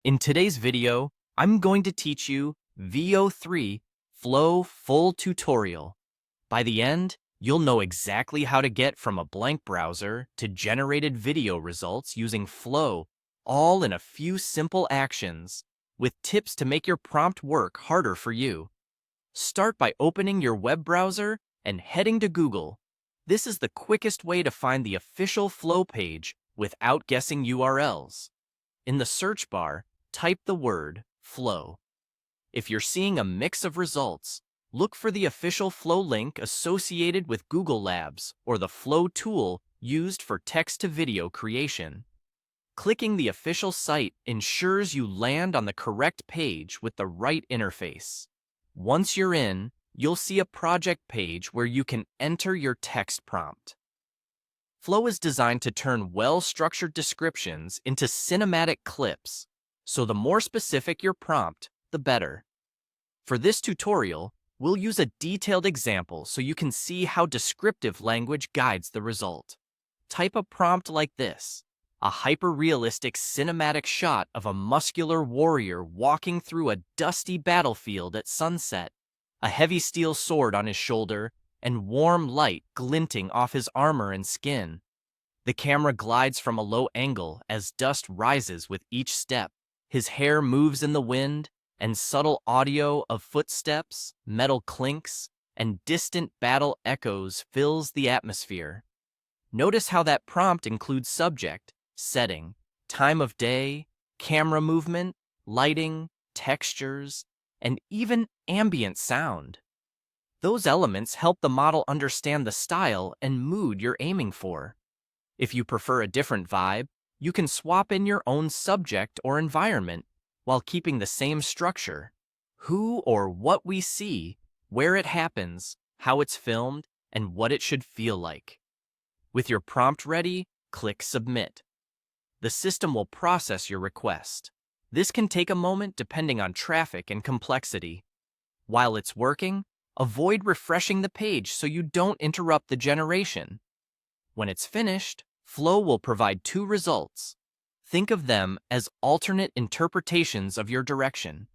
In today's video, I'm going to teach you Veo Flow full tutorial. By the end, you'll know exactly how to get from a blank browser to generated video results using Flow, all in a few simple actions, with tips to make your prompt work harder for you. Start by opening your web browser and heading to Google. This is the quickest way to find the official Flow page without guessing URLs. In the search bar, type the word Flow. If you're seeing a mix of results, look for the official Flow link associated with Google Labs or the Flow tool used for text-to-video creation. Clicking the official site ensures you land on the correct page with the right interface. Once you're in, you'll see a project page where you can enter your text prompt. Flow is designed to turn well-structured descriptions into cinematic clips, so the more specific your prompt, the better. For this tutorial, we'll use a detailed example so you can see how descriptive language guides the result. Type a prompt like this: a hyper-realistic cinematic shot of a muscular warrior walking through a dusty battlefield at sunset, a heavy steel sword on his shoulder, and warm light glinting off his armor and skin. The camera glides from a low angle as dust rises with each step. His hair moves in the wind, and subtle audio of footsteps, metal clinks, and distant battle echoes fills the atmosphere. Notice how that prompt includes subject, setting, time of day, camera movement, lighting, textures, and even ambient sound. Those elements help the model understand the style and mood you're aiming for. If you prefer a different vibe, you can swap in your own subject or environment while keeping the same structure: who or what we see, where it happens, how it's filmed, and what it should feel like. With your prompt ready, click Submit. The system will process your request. This can take a moment depending on traffic and complexity. While it's working, avoid refreshing the page so you don't interrupt the generation. When it's finished, Flow will provide two results. Think of them as alternate interpretations of your direction.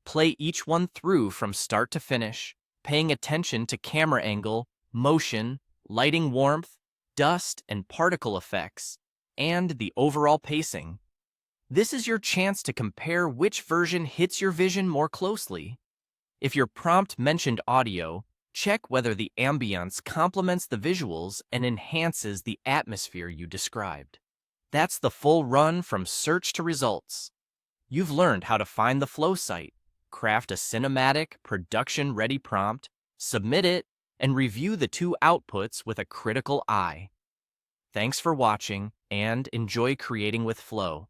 Play each one through from start to finish, paying attention to camera angle, motion, lighting warmth, dust and particle effects, and the overall pacing. This is your chance to compare which version hits your vision more closely. If your prompt mentioned audio, check whether the ambience complements the visuals and enhances the atmosphere you described. That's the full run from search to results. You've learned how to find the Flow site, craft a cinematic, production-ready prompt, submit it, and review the two outputs with a critical eye. Thanks for watching, and enjoy creating with Flow.